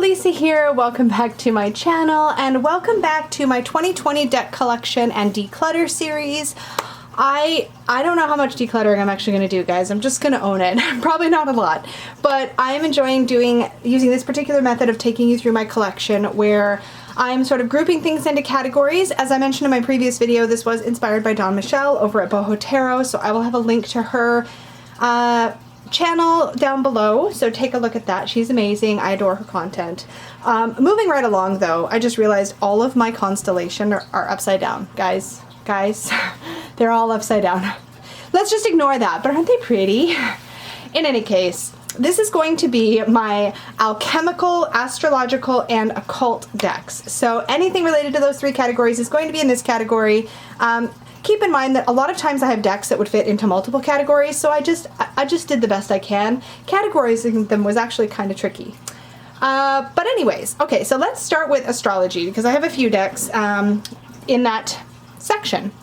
Lisa here. Welcome back to my channel and welcome back to my 2020 deck collection and declutter series. I don't know how much decluttering I'm actually going to do, guys. I'm just going to own it. Probably not a lot, but I'm enjoying using this particular method of taking you through my collection where I'm sort of grouping things into categories. As I mentioned in my previous video, this was inspired by Dawn Michelle over at Boho Tarot, so I will have a link to her channel down below, so take a look at that. She's amazing. I adore her content. Moving right along though, I just realized all of my constellation are upside down. Guys, they're all upside down. Let's just ignore that, but aren't they pretty? In any case, this is going to be my alchemical, astrological, and occult decks. So anything related to those three categories is going to be in this category. Keep in mind that a lot of times I have decks that would fit into multiple categories, so I just did the best I can. Categorizing them was actually kind of tricky. But anyways, okay, so let's start with astrology because I have a few decks in that section.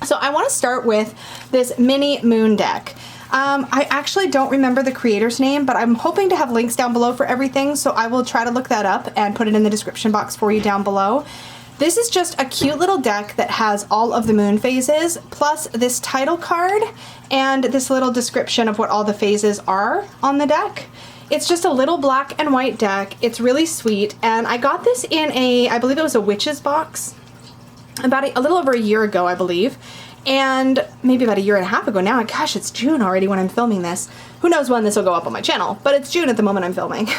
So I want to start with this mini moon deck. I actually don't remember the creator's name, but I'm hoping to have links down below for everything, so I will try to look that up and put it in the description box for you down below. This is just a cute little deck that has all of the moon phases, plus this title card and this little description of what all the phases are on the deck. It's just a little black and white deck. It's really sweet, and I got this in I believe it was a witch's box about a little over a year ago, I believe, and maybe about a year and a half ago now. Gosh, it's June already when I'm filming this. Who knows when this will go up on my channel, but it's June at the moment I'm filming.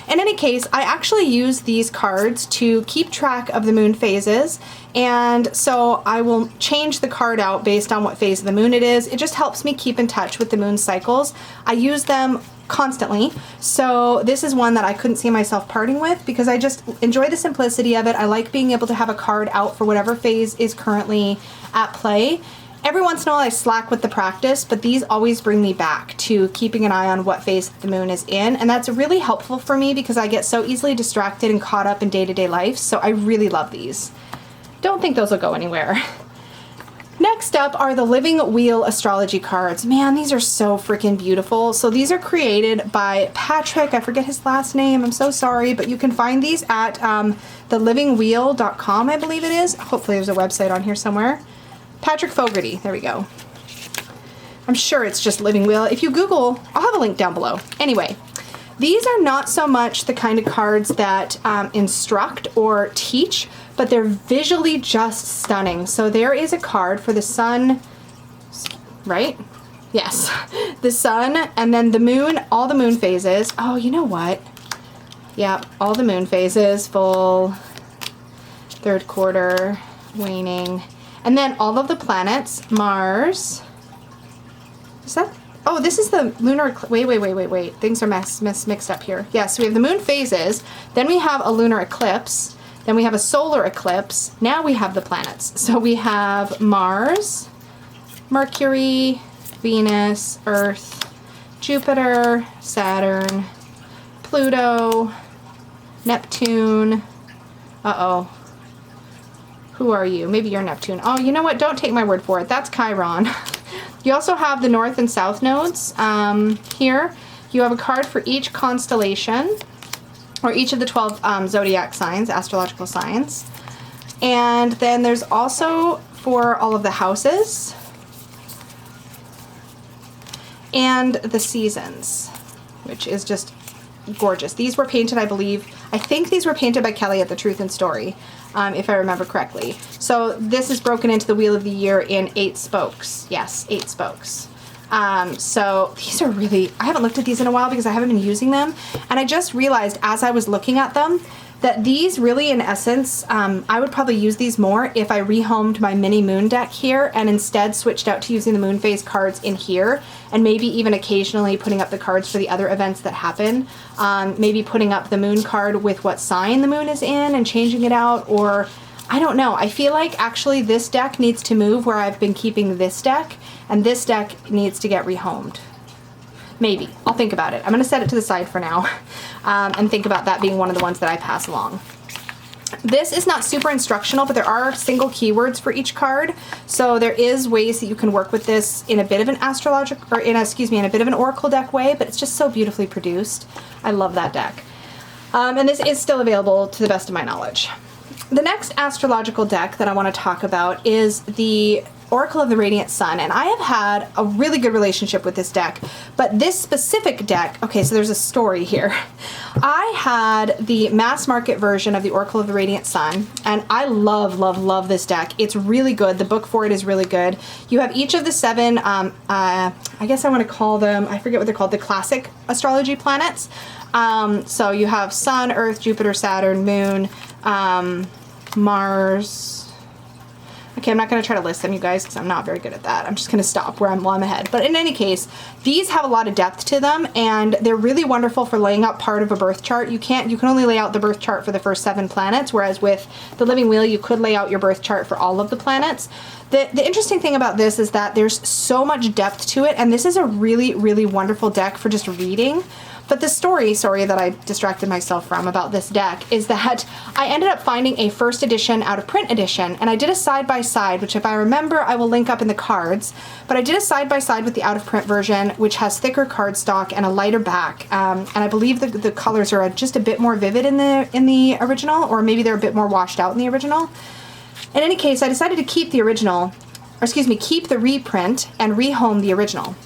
In any case, I actually use these cards to keep track of the moon phases, and so I will change the card out based on what phase of the moon it is. It just helps me keep in touch with the moon cycles. I use them constantly, so this is one that I couldn't see myself parting with because I just enjoy the simplicity of it. I like being able to have a card out for whatever phase is currently at play. Every once in a while I slack with the practice, but these always bring me back to keeping an eye on what phase the moon is in, and that's really helpful for me because I get so easily distracted and caught up in day-to-day life, so I really love these. Don't think those will go anywhere. Next up are the Living Wheel astrology cards. Man, these are so freaking beautiful. So these are created by Patrick. I forget his last name. I'm so sorry, but you can find these at thelivingwheel.com, I believe it is. Hopefully there's a website on here somewhere. Patrick Fogarty, there we go. I'm sure it's just Living Wheel. If you Google, I'll have a link down below. Anyway, these are not so much the kind of cards that instruct or teach, but they're visually just stunning. So there is a card for the sun, right? Yes, the sun, and then the moon, all the moon phases. Oh, you know what? Yeah, all the moon phases, full, third quarter, waning. And then all of the planets, Mars, is that, oh, this is the lunar, wait, things are mixed up here. Yeah, so we have the moon phases, then we have a lunar eclipse, then we have a solar eclipse, now we have the planets. So we have Mars, Mercury, Venus, Earth, Jupiter, Saturn, Pluto, Neptune, uh-oh. Who are you? Maybe you're Neptune. Oh, you know what? Don't take my word for it. That's Chiron. You also have the north and south nodes here. You have a card for each constellation, or each of the 12 zodiac signs, astrological signs. And then there's also for all of the houses and the seasons, which is just gorgeous. These were painted, I think these were painted by Kelly at the Truth and Story. If I remember correctly. So this is broken into the Wheel of the Year in 8 spokes. Yes, 8 spokes. So these are really, I haven't looked at these in a while because I haven't been using them. And I just realized as I was looking at them that these really, in essence, I would probably use these more if I rehomed my mini moon deck here and instead switched out to using the moon phase cards in here, and maybe even occasionally putting up the cards for the other events that happen. Maybe putting up the moon card with what sign the moon is in and changing it out, or I don't know. I feel like actually this deck needs to move where I've been keeping this deck, and this deck needs to get rehomed. Maybe. I'll think about it. I'm going to set it to the side for now and think about that being one of the ones that I pass along. This is not super instructional, but there are single keywords for each card. So there is ways that you can work with this in a bit of an astrological, or in a bit of an oracle deck way, but it's just so beautifully produced. I love that deck. And this is still available to the best of my knowledge. The next astrological deck that I want to talk about is the Oracle of the Radiant Sun, and I have had a really good relationship with this deck, but this specific deck, okay, so there's a story here. I had the mass market version of the Oracle of the Radiant Sun, and I love, love, love this deck. It's really good. The book for it is really good. You have each of the 7, I guess I want to call them, I forget what they're called, the classic astrology planets. So you have Sun, Earth, Jupiter, Saturn, Moon, Mars. Okay, I'm not going to try to list them, you guys, because I'm not very good at that. I'm just going to stop while I'm ahead. But in any case, these have a lot of depth to them, and they're really wonderful for laying out part of a birth chart. You can only lay out the birth chart for the first 7 planets, whereas with the Living Wheel, you could lay out your birth chart for all of the planets. The interesting thing about this is that there's so much depth to it, and this is a really, really wonderful deck for just reading. But the story, sorry that I distracted myself from about this deck, is that I ended up finding a first edition out of print edition, and I did a side-by-side, which if I remember, I will link up in the cards, but I did a side-by-side with the out of print version, which has thicker cardstock and a lighter back, and I believe the colors are just a bit more vivid in the original, or maybe they're a bit more washed out in the original. In any case, I decided to keep the original, or excuse me, keep the reprint and rehome the original.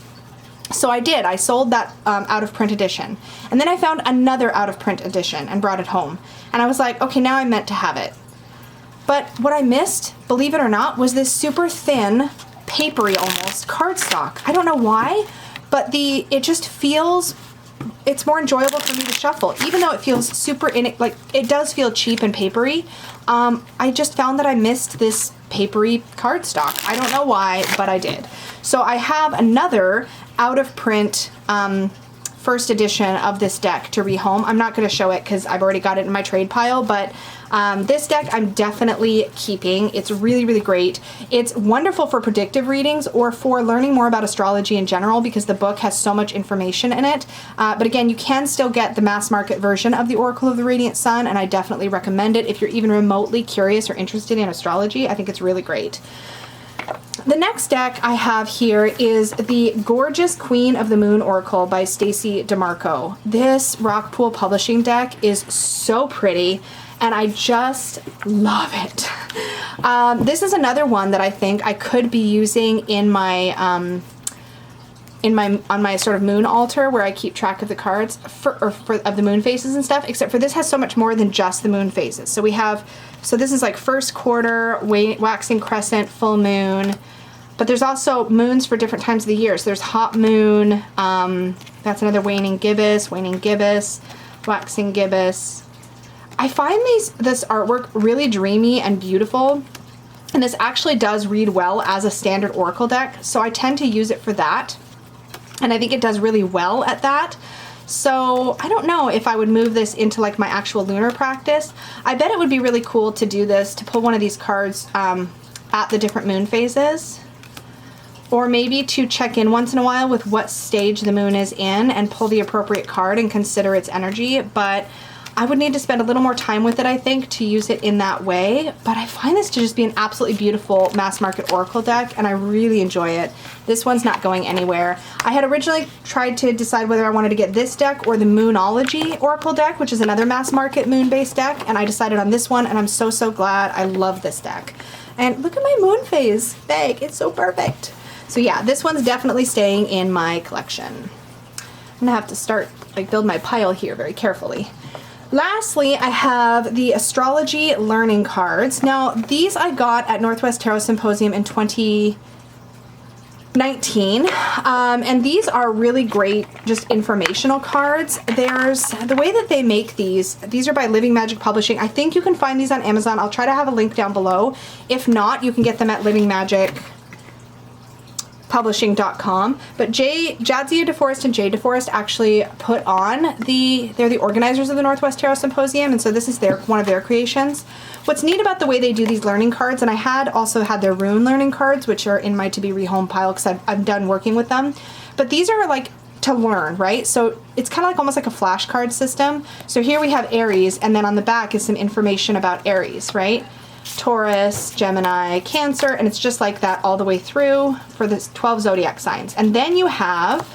So I did. I sold that out of print edition. And then I found another out of print edition and brought it home. And I was like, okay, now I'm meant to have it. But what I missed, believe it or not, was this super thin, papery almost, cardstock. I don't know why, but it just feels, it's more enjoyable for me to shuffle. Even though it feels super, like it does feel cheap and papery, I just found that I missed this papery cardstock. I don't know why, but I did. So I have another out of print first edition of this deck to rehome. I'm not going to show it because I've already got it in my trade pile, but this deck I'm definitely keeping. It's really, really great. It's wonderful for predictive readings or for learning more about astrology in general because the book has so much information in it. But again, you can still get the mass market version of the Oracle of the Radiant Sun, and I definitely recommend it if you're even remotely curious or interested in astrology. I think it's really great. The next deck I have here is the gorgeous Queen of the Moon Oracle by Stacy Demarco. This Rockpool Publishing deck is so pretty, and I just love it. This is another one that I think I could be using in my on my sort of moon altar where I keep track of the cards of the moon phases and stuff, except for this has so much more than just the moon phases. So we have, so this is like first quarter, waxing crescent, full moon, but there's also moons for different times of the year. So there's hot moon, that's another waning gibbous, waxing gibbous. I find this artwork really dreamy and beautiful, and this actually does read well as a standard oracle deck, so I tend to use it for that. And I think it does really well at that. So I don't know if I would move this into like my actual lunar practice. I bet it would be really cool to do this, to pull one of these cards at the different moon phases. Or maybe to check in once in a while with what stage the moon is in and pull the appropriate card and consider its energy. But I would need to spend a little more time with it, I think, to use it in that way. But I find this to just be an absolutely beautiful mass market oracle deck, and I really enjoy it. This one's not going anywhere. I had originally tried to decide whether I wanted to get this deck or the Moonology oracle deck, which is another mass market moon-based deck, and I decided on this one, and I'm so, so glad. I love this deck. And look at my moon phase bag. It's so perfect. So yeah, this one's definitely staying in my collection. I'm gonna have to start, like, build my pile here very carefully. Lastly, I have the Astrology Learning Cards. Now, these I got at Northwest Tarot Symposium in 2019, and these are really great, just informational cards. There's, the way that they make these are by Living Magic Publishing. I think you can find these on Amazon. I'll try to have a link down below. If not, you can get them at livingmagicpublishing.com. But Jadzia DeForest and Jay DeForest actually put on they're the organizers of the Northwest Tarot Symposium, and so this is one of their creations. What's neat about the way they do these learning cards, and I also had their rune learning cards, which are in my to be rehome pile because I'm done working with them, but these are like to learn, right? So it's kind of like almost like a flashcard system. So here we have Aries, and then on the back is some information about Aries, right? Taurus, Gemini, Cancer, and it's just like that all the way through for the 12 zodiac signs. And then you have,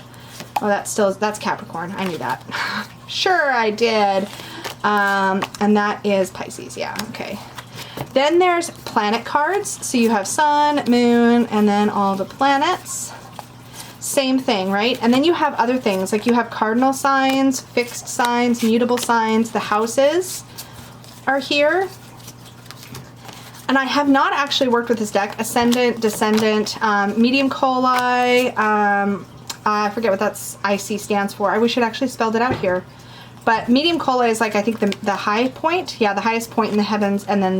oh, that's Capricorn. I knew that. Sure, I did. And that is Pisces, yeah, okay. Then there's planet cards. So you have sun, moon, and then all the planets. Same thing, right? And then you have other things, like you have cardinal signs, fixed signs, mutable signs. The houses are here. And I have not actually worked with this deck. Ascendant, descendant, medium coli, I forget what that's IC stands for. I wish it actually spelled it out here. But medium cola is like, I think the high point. Yeah, the highest point in the heavens, and then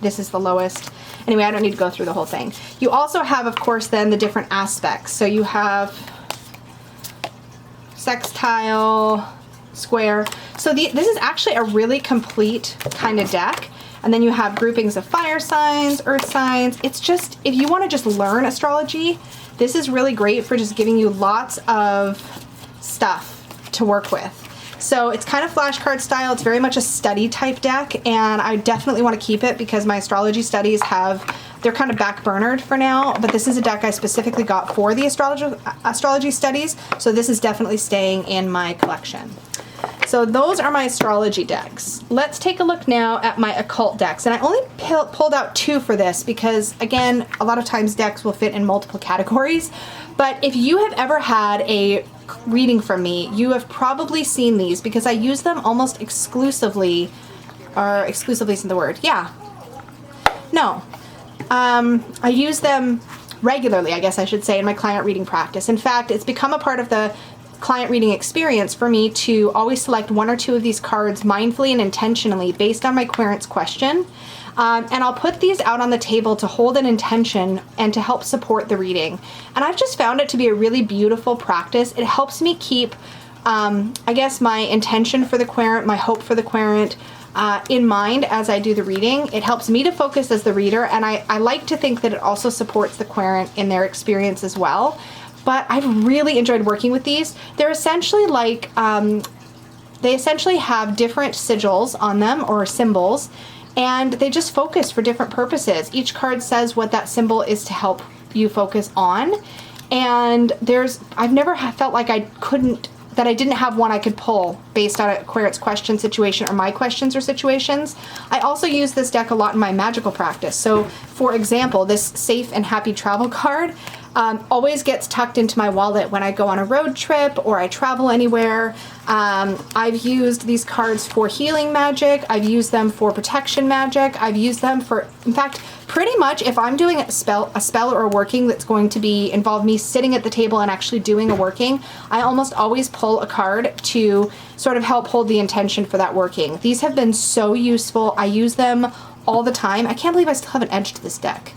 this is the lowest. Anyway, I don't need to go through the whole thing. You also have, of course, then the different aspects. So you have sextile, square. So this is actually a really complete kind of deck. And then you have groupings of fire signs, earth signs. It's just, if you want to just learn astrology, this is really great for just giving you lots of stuff to work with. So it's kind of flashcard style. It's very much a study type deck, and I definitely want to keep it because my astrology studies they're kind of back-burnered for now, but this is a deck I specifically got for the astrology studies, so this is definitely staying in my collection. So those are my astrology decks. Let's take a look now at my occult decks. And I only pulled out 2 for this because, again, a lot of times decks will fit in multiple categories. But if you have ever had a reading from me, you have probably seen these because I use them almost exclusively, or exclusively isn't the word. Yeah. No. I use them regularly, I guess I should say, in my client reading practice. In fact, it's become a part of the client reading experience for me to always select 1 or 2 of these cards mindfully and intentionally based on my querent's question. And I'll put these out on the table to hold an intention and to help support the reading. And I've just found it to be a really beautiful practice. It helps me keep, I guess, my intention for the querent, my hope for the querent, in mind as I do the reading. It helps me to focus as the reader, and I like to think that it also supports the querent in their experience as well. But I've really enjoyed working with these. They're essentially like, they essentially have different sigils on them, or symbols, and they just focus for different purposes. Each card says what that symbol is to help you focus on. And I've never felt like I didn't have one I could pull based on a querent's question situation or my questions or situations. I also use this deck a lot in my magical practice. So, for example, this safe and happy travel card always gets tucked into my wallet when I go on a road trip or I travel anywhere. I've used these cards for healing magic. I've used them for protection magic. I've used them for, in fact, pretty much if I'm doing a spell or a working that's going to involve me sitting at the table and actually doing a working, I almost always pull a card to sort of help hold the intention for that working. These have been so useful. I use them all the time. I can't believe I still haven't edged this deck.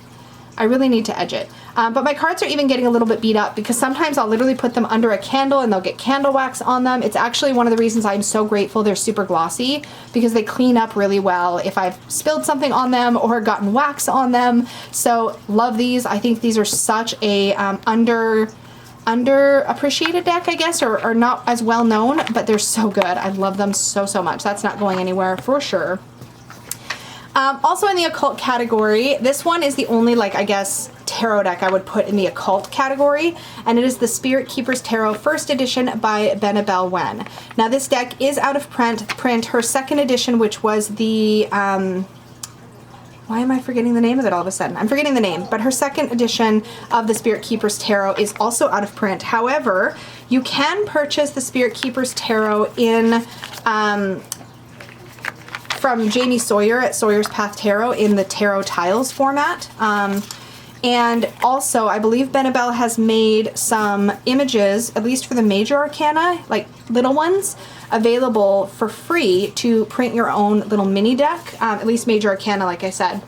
I really need to edge it. But my cards are even getting a little bit beat up because sometimes I'll literally put them under a candle and they'll get candle wax on them. It's actually one of the reasons I'm so grateful they're super glossy, because they clean up really well if I've spilled something on them or gotten wax on them. So love these. I think these are such a underappreciated deck, I guess, or not as well known, but they're so good. I love them so, so much. That's not going anywhere for sure. Also in the occult category, this one is the only, like, I guess, tarot deck I would put in the occult category, and it is the Spirit Keepers Tarot First Edition by Annabelle Wen. Now this deck is out of print. Her second edition, which was the, why am I forgetting the name of it all of a sudden? I'm forgetting the name, but her second edition of the Spirit Keepers Tarot is also out of print. However, you can purchase the Spirit Keepers Tarot in, from Jamie Sawyer at Sawyer's Path Tarot in the Tarot Tiles format. And also, I believe Annabelle has made some images, at least for the major arcana, like little ones, available for free to print your own little mini deck, at least major arcana, like I said.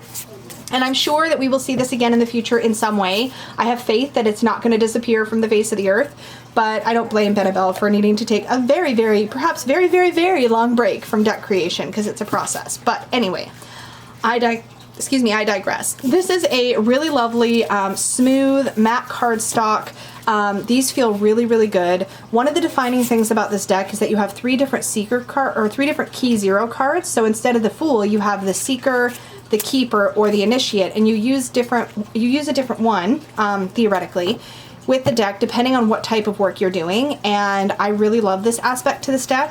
And I'm sure that we will see this again in the future in some way. I have faith that it's not going to disappear from the face of the earth, but I don't blame Annabelle for needing to take a very, very, perhaps very, very, very long break from deck creation, because it's a process. But anyway, I digress. This is a really lovely, smooth matte cardstock. These feel really, really good. One of the defining things about this deck is that you have 3 different seeker card, or 3 different key 0 cards. So instead of the Fool, you have the Seeker, the Keeper, or the Initiate, and you use a different one, theoretically, with the deck depending on what type of work you're doing. And I really love this aspect to this deck.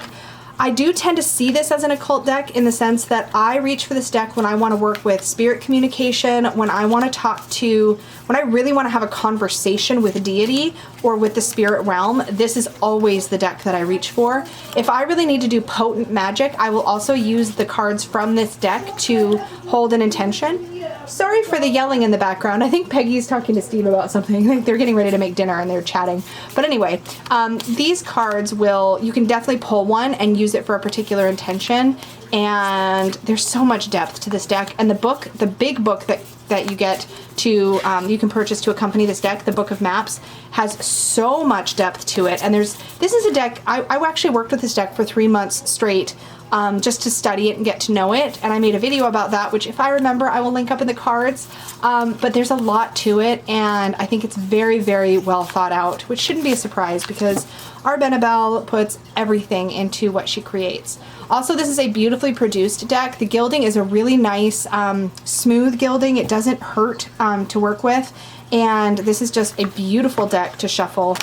I do tend to see this as an occult deck in the sense that I reach for this deck when I want to work with spirit communication, when I want to talk to, when I really want to have a conversation with deity or with the spirit realm. This is always the deck that I reach for. If I really need to do potent magic, I will also use the cards from this deck to hold an intention. Sorry for the yelling in the background. I think Peggy's talking to Steve about something. Like they're getting ready to make dinner and they're chatting. But anyway, these cards you can definitely pull one and use it for a particular intention. And there's so much depth to this deck. And the big book that you get to, you can purchase to accompany this deck, the Book of Maps, has so much depth to it. And this is a deck, I actually worked with this deck for 3 months straight. Just to study it and get to know it. And I made a video about that, which if I remember, I will link up in the cards. But there's a lot to it, and I think it's very, very well thought out, which shouldn't be a surprise because our Benabel puts everything into what she creates. Also, this is a beautifully produced deck. The gilding is a really nice, smooth gilding. It doesn't hurt to work with. And this is just a beautiful deck to shuffle.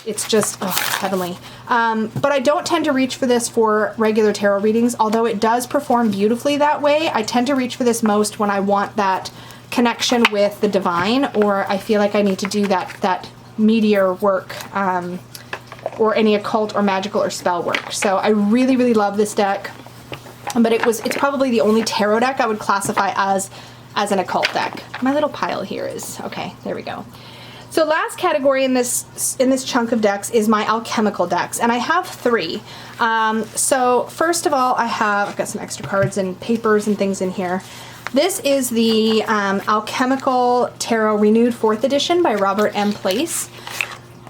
It's just heavenly. But I don't tend to reach for this for regular tarot readings, although it does perform beautifully that way. I tend to reach for this most when I want that connection with the divine, or I feel like I need to do that meteor work, or any occult or magical or spell work. So I really, really love this deck. But it's probably the only tarot deck I would classify as an occult deck. My little pile here is, okay, there we go. So last category in this chunk of decks is my alchemical decks, and I have 3. So first of all, I've got some extra cards and papers and things in here. This is the Alchemical Tarot Renewed 4th Edition by Robert M. Place.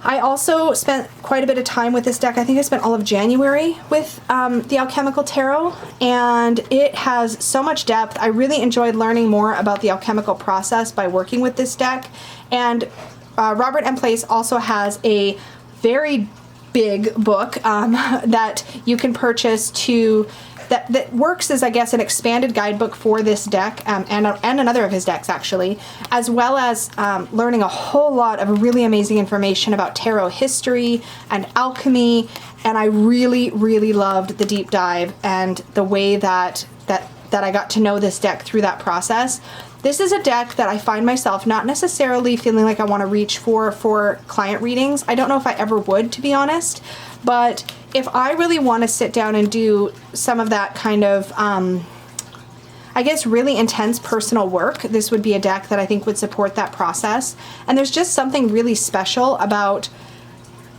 I also spent quite a bit of time with this deck. I think I spent all of January with the Alchemical Tarot, and it has so much depth. I really enjoyed learning more about the alchemical process by working with this deck. And Robert M. Place also has a very big book that you can purchase that works as, I guess, an expanded guidebook for this deck and another of his decks, actually, as well as learning a whole lot of really amazing information about tarot history and alchemy. And I really, really loved the deep dive and the way that I got to know this deck through that process. This is a deck that I find myself not necessarily feeling like I want to reach for client readings. I don't know if I ever would, to be honest, but if I really want to sit down and do some of that kind of, I guess, really intense personal work, this would be a deck that I think would support that process. And there's just something really special about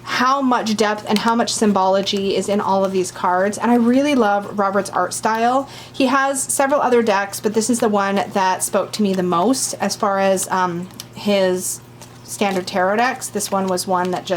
how much depth and how much symbology is in all of these cards. And I really love Robert's art style. He has several other decks, but this is the one that spoke to me the most as far as his standard tarot decks. This one was one that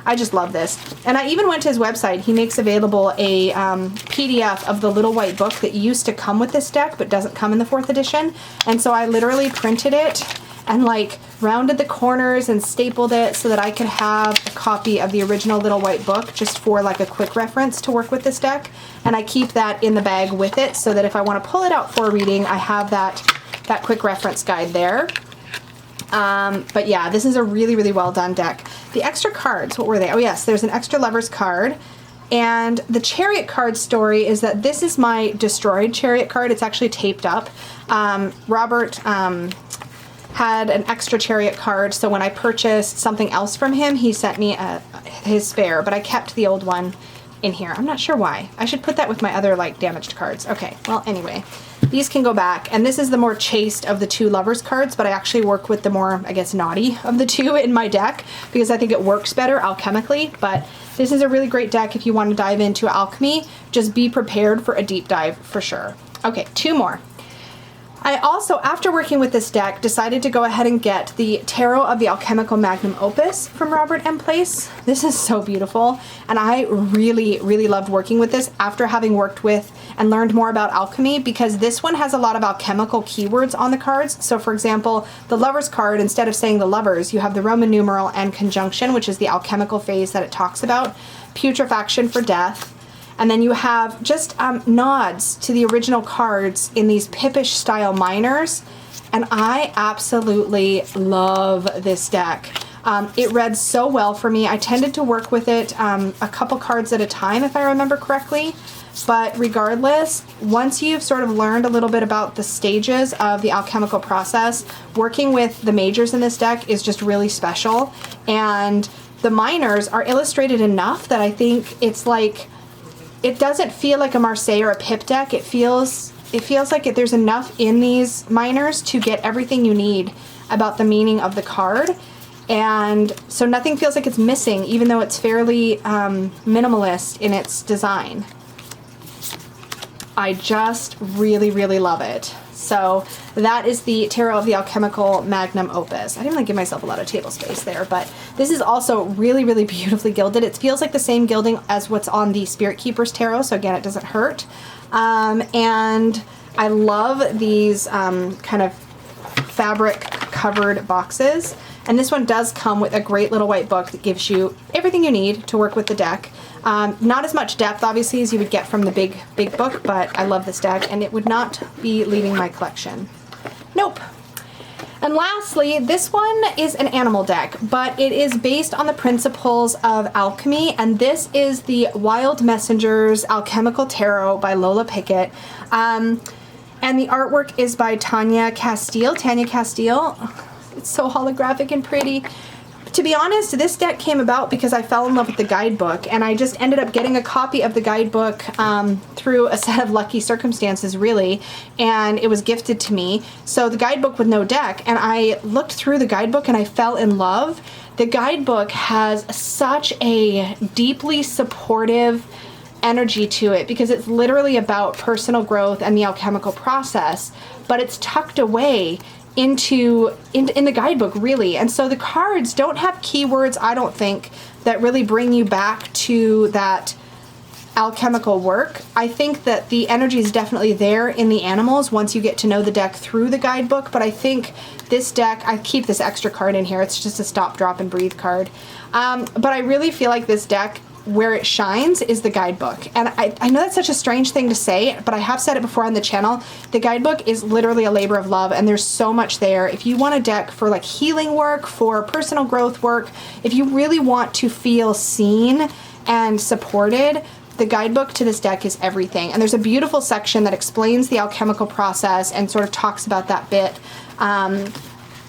I just love this. And I even went to his website. He makes available a PDF of the little white book that used to come with this deck but doesn't come in the 4th edition. And so I literally printed it and like rounded the corners and stapled it so that I could have a copy of the original little white book just for like a quick reference to work with this deck. And I keep that in the bag with it so that if I want to pull it out for a reading, I have that quick reference guide there. But yeah, this is a really, really well done deck. The extra cards, what were they? Oh yes, there's an extra Lovers card. And the Chariot card story is that this is my destroyed Chariot card. It's actually taped up. Robert had an extra Chariot card, so when I purchased something else from him, he sent me his spare, but I kept the old one in here. I'm not sure why. I should put that with my other like damaged cards. Okay, well anyway, these can go back, and this is the more chaste of the 2 Lovers cards, but I actually work with the more, I guess, naughty of the 2 in my deck because I think it works better alchemically. But this is a really great deck if you want to dive into alchemy. Just be prepared for a deep dive for sure. Okay, 2 more. I also, after working with this deck, decided to go ahead and get the Tarot of the Alchemical Magnum Opus from Robert M. Place. This is so beautiful, and I really, really loved working with this after having worked with and learned more about alchemy, because this one has a lot of alchemical keywords on the cards. So for example, the Lovers card, instead of saying the Lovers, you have the Roman numeral and conjunction, which is the alchemical phase that it talks about, putrefaction for death. And then you have just nods to the original cards in these Pippish style minors. And I absolutely love this deck. It read so well for me. I tended to work with it a couple cards at a time, if I remember correctly. But regardless, once you've sort of learned a little bit about the stages of the alchemical process, working with the majors in this deck is just really special. And the minors are illustrated enough that I think it's like, it doesn't feel like a Marseille or a Pip deck. It feels like there's enough in these minors to get everything you need about the meaning of the card. And so nothing feels like it's missing, even though it's fairly minimalist in its design. I just really, really love it. So that is the Tarot of the Alchemical Magnum Opus. I didn't really give myself a lot of table space there, but this is also really, really beautifully gilded. It feels like the same gilding as what's on the Spirit Keeper's Tarot, so again, it doesn't hurt. And I love these kind of fabric covered boxes. And this one does come with a great little white book that gives you everything you need to work with the deck. Not as much depth, obviously, as you would get from the big book, but I love this deck, and it would not be leaving my collection. Nope. And lastly, this one is an animal deck, but it is based on the principles of alchemy, and this is the Wild Messengers Alchemical Tarot by Lola Pinkett. And the artwork is by Tanya Castile. It's so holographic and pretty. To be honest, this deck came about because I fell in love with the guidebook, and I just ended up getting a copy of the guidebook through a set of lucky circumstances, really, and it was gifted to me. So the guidebook with no deck, and I looked through the guidebook and I fell in love. The guidebook has such a deeply supportive energy to it because it's literally about personal growth and the alchemical process, but it's tucked away in the guidebook, really. And so the cards don't have keywords, I don't think, that really bring you back to that alchemical work. I think that the energy is definitely there in the animals once you get to know the deck through the guidebook, but I think this deck, I keep this extra card in here, it's just a stop, drop, and breathe card. But I really feel like this deck, where it shines is the guidebook. And I know that's such a strange thing to say, but I have said it before on the channel. The guidebook is literally a labor of love, and there's so much there. If you want a deck for like healing work, for personal growth work, if you really want to feel seen and supported, the guidebook to this deck is everything. And there's a beautiful section that explains the alchemical process and sort of talks about that bit.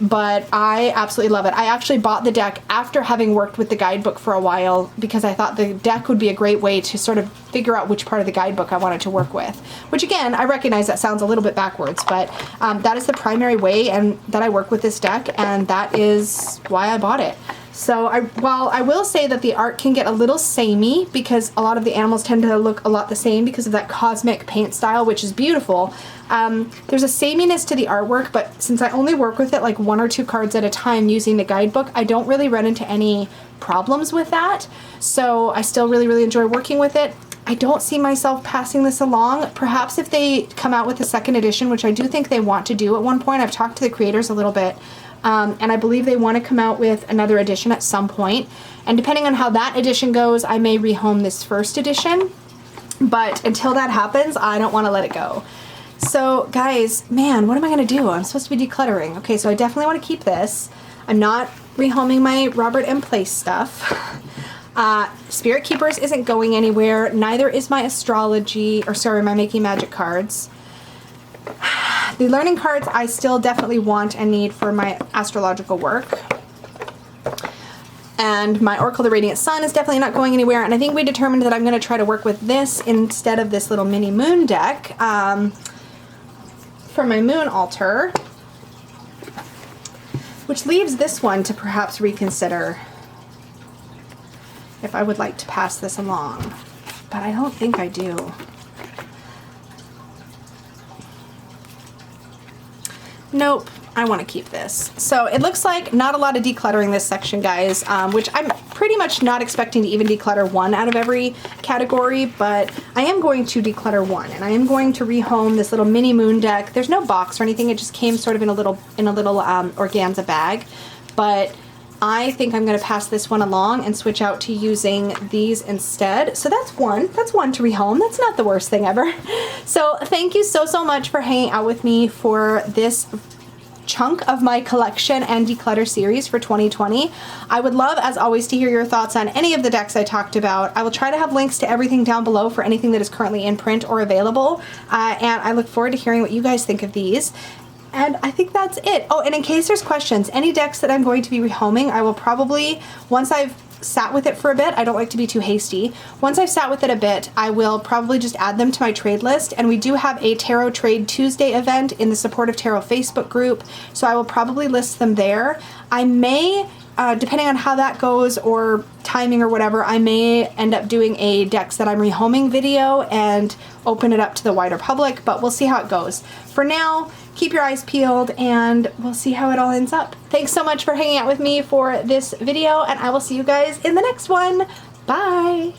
But I absolutely love it. I actually bought the deck after having worked with the guidebook for a while because I thought the deck would be a great way to sort of figure out which part of the guidebook I wanted to work with. Which again, I recognize that sounds a little bit backwards, but that is the primary way that I work with this deck, and that is why I bought it. So while I will say that the art can get a little samey because a lot of the animals tend to look a lot the same because of that cosmic paint style, which is beautiful. There's a sameness to the artwork, but since I only work with it like 1 or 2 cards at a time using the guidebook, I don't really run into any problems with that. So I still really, really enjoy working with it. I don't see myself passing this along. Perhaps if they come out with a second edition, which I do think they want to do at one point. I've talked to the creators a little bit. And I believe they want to come out with another edition at some point. And depending on how that edition goes, I may rehome this first edition. But until that happens, I don't want to let it go. So guys, man, what am I going to do? I'm supposed to be decluttering. Okay, so I definitely want to keep this. I'm not rehoming my Robert M. Place stuff. Spirit Keepers isn't going anywhere. Neither is my Astrology, or sorry, my Making Magic cards. The learning cards I still definitely want and need for my astrological work. And my Oracle of the Radiant Sun is definitely not going anywhere. And I think we determined that I'm going to try to work with this instead of this little mini moon deck for my moon altar. Which leaves this one to perhaps reconsider if I would like to pass this along. But I don't think I do. Nope, I want to keep this. So it looks like not a lot of decluttering this section, guys, which I'm pretty much not expecting to even declutter one out of every category, but I am going to declutter one, and I am going to rehome this little mini moon deck. There's no box or anything, it just came sort of in a little organza bag, but I think I'm going to pass this one along and switch out to using these instead. So that's one to rehome. That's not the worst thing ever. So thank you so much for hanging out with me for this chunk of my collection and declutter series for 2020. I would love, as always, to hear your thoughts on any of the decks I talked about. I will try to have links to everything down below for anything that is currently in print or available, and I look forward to hearing what you guys think of these. And I think that's it. Oh, and in case there's questions, any decks that I'm going to be rehoming, I will probably, once I've sat with it for a bit, I don't like to be too hasty. Once I've sat with it a bit, I will probably just add them to my trade list, and we do have a Tarot Trade Tuesday event in the Supportive Tarot Facebook group, so I will probably list them there. I may, depending on how that goes or timing or whatever, I may end up doing a decks that I'm rehoming video and open it up to the wider public, but we'll see how it goes. For now, keep your eyes peeled and we'll see how it all ends up. Thanks so much for hanging out with me for this video, and I will see you guys in the next one. Bye!